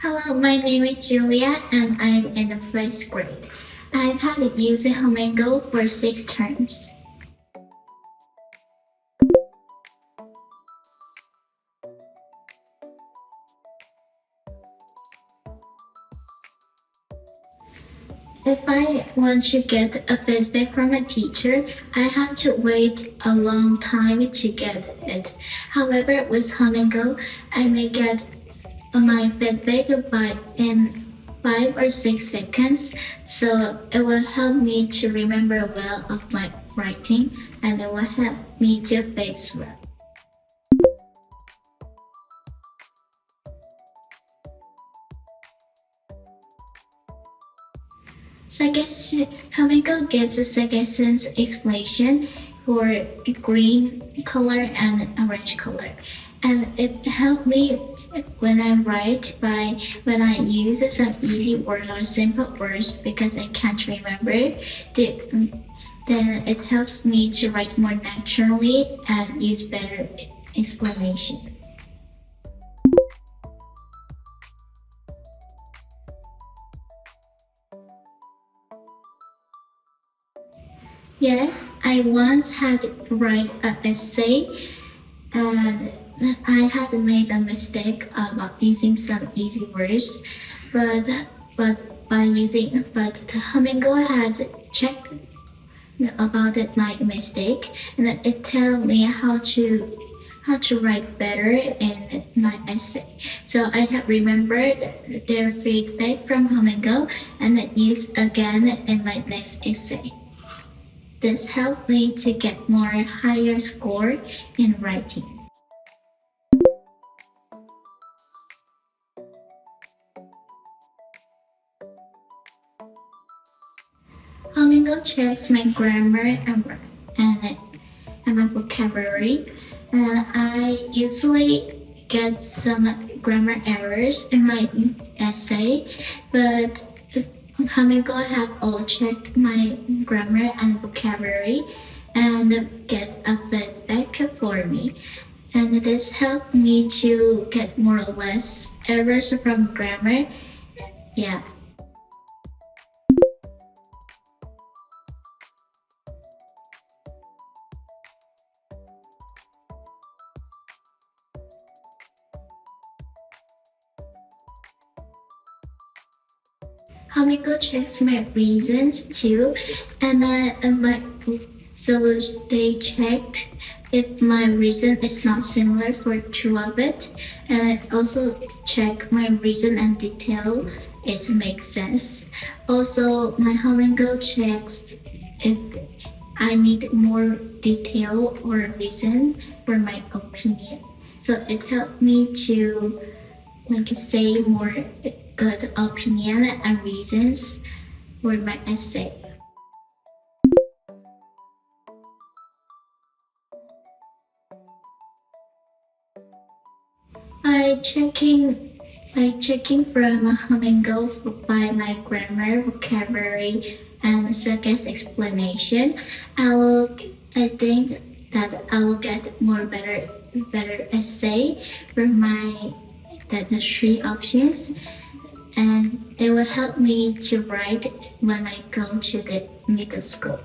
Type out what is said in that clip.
Hello, my name is Julia and I'm in the first grade. I've had used HUMMINGo for 6 terms. If I want to get a feedback from a teacher, I have to wait a long time to get it. However, with HUMMINGo, I may get my feedback in 5 or 6 seconds, so it will help me to remember well of my writing and it will help me to fix well. HUMMINGo gives a suggestions explanation for green color and orange color. And it helped me when I write when I use some easy words or simple words because I can't remember. Then it helps me to write more naturally and use better explanation. Yes, I once had to write an essay and I had made a mistake about using some easy words, but the HUMMINGo had checked about my mistake and it told me how to write better in my essay. So I have remembered their feedback from HUMMINGo and I used again in my next essay. This helped me to get more higher score in writing. HUMMINGo checks my grammar and my vocabulary, and I usually get some grammar errors in my essay, but HUMMINGo has all checked my grammar and vocabulary and get a feedback for me. And this helped me to get more or less errors from grammar. Yeah. HUMMINGo checks my reasons too, so they checked if my reason is not similar for two of it, and it also check my reason and detail is makes sense. Also, my HUMMINGo checks if I need more detail or reason for my opinion. So it helped me to say more good opinion and reasons for my essay. By checking from HUMMINGo by my grammar, vocabulary, and suggest explanation, I think that I will get more better essay from the 3 options, and it will help me to write when I go to the middle school.